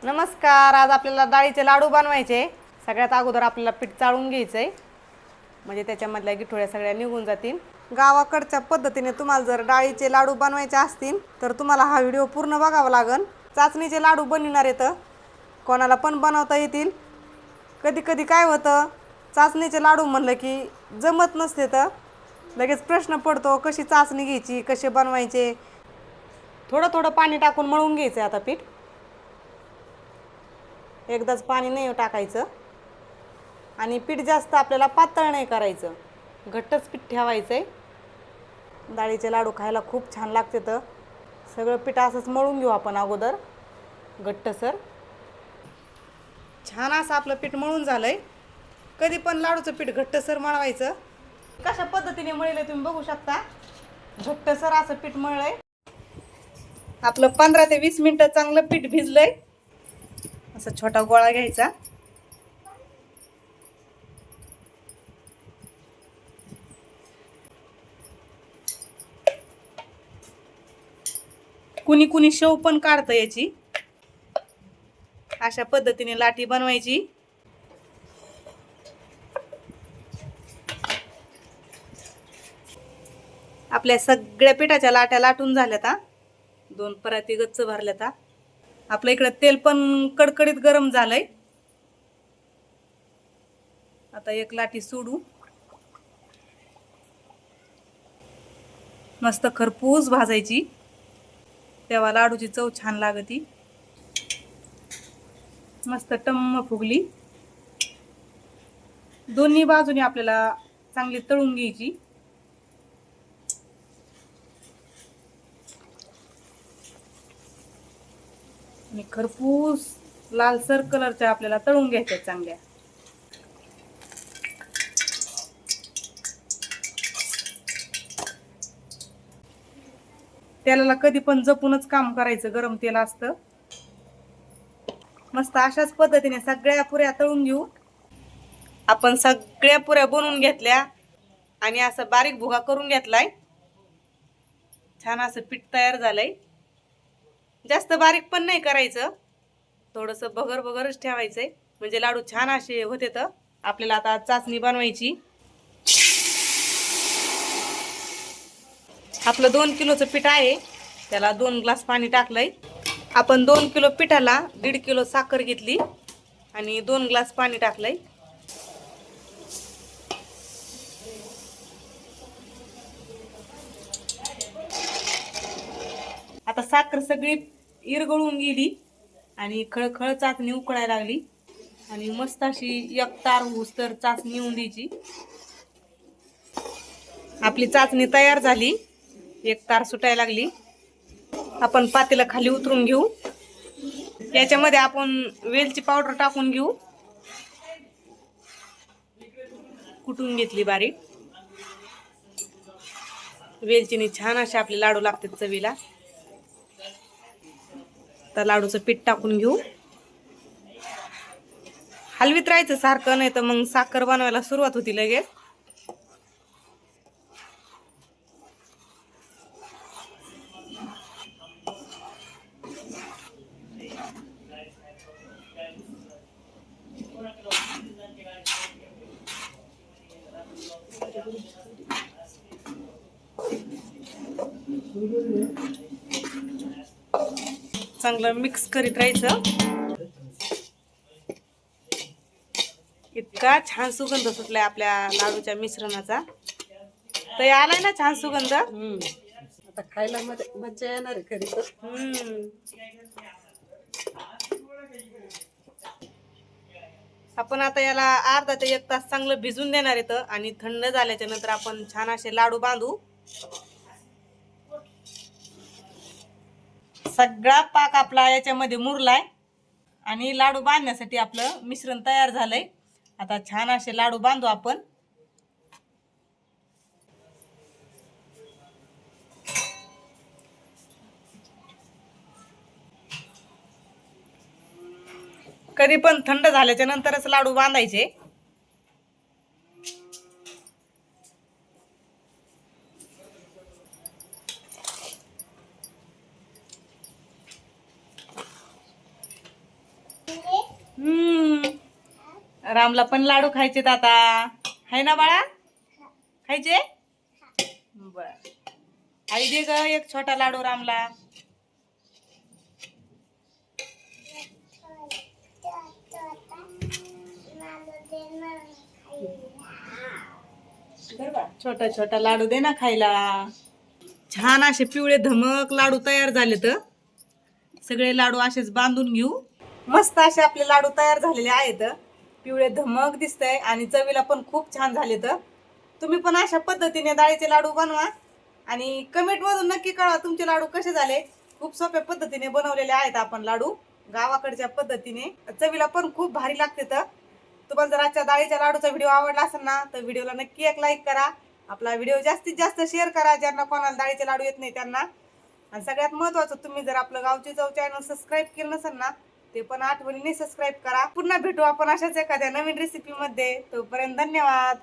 नमस्कार. आज आपल्याला डाळीचे लाडू बनवायचे. सगळ्यात अगोदर आपल्याला पीठ चाळून घ्यायचंय, म्हणजे त्याच्यामधल्या गिठोळ्या सगळ्या निघून जातील. गावाकडच्या पद्धतीने तुम्हाला जर डाळीचे लाडू बनवायचे असतील तर तुम्हाला हा व्हिडिओ पूर्ण बघावा लागेल. चाचणीचे लाडू बनविणार आहेत, कोणाला पण बनवता येतील. कधी कधी काय होतं, चाचणीचे लाडू म्हणलं की जमत नसते, तर लगेच प्रश्न पडतो कशी चाचणी घ्यायची, कसे बनवायचे. थोडं थोडं पाणी टाकून मळून घ्यायचं. आता पीठ एकदाच पाणी नाही टाकायचं आणि पीठ जास्त आपल्याला पातळ नाही करायचं, घट्टच पीठ ठेवायचं आहे. डाळीचे लाडू खायला खूप छान लागते. तर सगळं पीठ असंच मळून घेऊ आपण अगोदर घट्टसर. छान असं आपलं पीठ मळून झालंय. कधी पण लाडूचं पीठ घट्टसर मळवायचं. कशा पद्धतीने मळले तुम्ही बघू शकता. घट्टसर असं पीठ मळलंय आपलं. 15 ते 20 मिनिटं चांगलं पीठ भिजलंय. असा छोटा गोळा घ्यायचा, कुणी कुणी शेव पण काढतं याची. अशा पद्धतीने लाटी बनवायची. आपल्या सगळ्या पिठाच्या लाट्या लाटून झाल्यात. 2 पराती गच्च भरल्यात. आपल्या इकडे तेल पण कडकडीत गरम झालंय. आता एक लाटी सोडू. मस्त खरपूस भाजायची, तेव्हा लाडूची चव छान लागती. मस्त टम्म फुगली. दोन्ही बाजूने आपल्याला चांगली तळून घ्यायची. आणि खरपूस लालसर कलरच्या आपल्याला तळून घ्यायच्या चांगल्या. तेलाला कधी पण जपूनच काम करायचं, गरम तेल असतं. मस्त अशाच पद्धतीने सगळ्या पुऱ्या तळून घेऊ. आपण सगळ्या पुऱ्या बनवून घेतल्या आणि असं बारीक भुगा करून घेतलाय. छान असं पीठ तयार झालंय. जास्त बारीक पण नाही करायचं, थोडंसं बगर बगरच ठेवायचंय, म्हणजे लाडू छान असे होते. तर आपल्याला आता चाचणी बनवायची. आपलं 2 किलोचं पीठ आहे, त्याला 2 ग्लास पाणी टाकलंय. आपण 2 किलो पिठाला 1.5 किलो साखर घेतली आणि 2 ग्लास पाणी टाकलंय. आता साखर सगळी इरगळून गेली आणि खळखळ चाचणी उकळायला लागली आणि मस्त अशी एकतार होऊस तर चाचणी येऊन द्यायची. आपली चाचणी तयार झाली, एकतार सुटायला लागली. आपण पातेलं खाली उतरून घेऊ. याच्यामध्ये आपण वेलची पावडर टाकून घेऊ, कुटून घेतली बारीक. वेलचीने छान असे आपले लाडू लागतात चवीला. तर लाडूचं पीठ टाकून घेऊ. हलवीत राहायचं सारखं, नाही तर मग साखर बनवायला सुरुवात होती लगेच. चांगलं मिक्स करीत राहायचं. इतका छान सुगंध सुटलाय आपल्या लाडूच्या मिश्रणाचा. तर आलाय ना छान सुगंध. आता खायला मजा येणार आहे खरी तर. आपण आता याला अर्धा ते 1 तास चांगलं भिजून देणार आहेत आणि थंड झाल्याच्या नंतर आपण छान असे लाडू बांधू. सगळा पाक आपला याच्यामध्ये मुरलाय आणि लाडू बांधण्यासाठी आपलं मिश्रण तयार झालंय. आता छान असे लाडू बांधू आपण. कधी पण थंड झाल्याच्या नंतरच लाडू बांधायचे. रामला पण लाडू खायचेत आता, है ना बाळा? खायचे? बर, आई दे ग एक छोटा लाडू रामला. छोटा छोटा लाडू दे ना खायला. छान असे पिवळे धमक लाडू तयार झाले तर सगळे लाडू असेच बांधून घेऊ. मस्त असे आपले लाडू तयार झालेले आहेत. पिवळे धमक दिसतंय आणि चवीला पण खूप छान झाले. तर तुम्ही पण अशा पद्धतीने डाळीचे लाडू बनवा आणि कमेंट मधून नक्की कळवा तुमचे लाडू कसे झाले. खूप सोप्या पद्धतीने बनवलेले आहेत आपण लाडू, गावाकडच्या पद्धतीने. चवीला पण खूप भारी लागते. तर तुम्हाला जर आजच्या डाळीच्या लाडूचा व्हिडिओ आवडला असेल ना तर व्हिडिओला नक्की एक लाईक करा. आपला व्हिडिओ जास्तीत जास्त शेअर करा ज्यांना कोणाला डाळीचे लाडू येत नाही त्यांना. आणि सगळ्यात महत्त्वाचं, तुम्ही जर आपलं गावची चव चॅनल सबस्क्राईब केलं नसेल ना ते पण आठवणीने सबस्क्राईब करा. पुन्हा भेटू आपण अशाच एखाद्या नवीन रेसिपी मध्ये. तोपर्यंत धन्यवाद.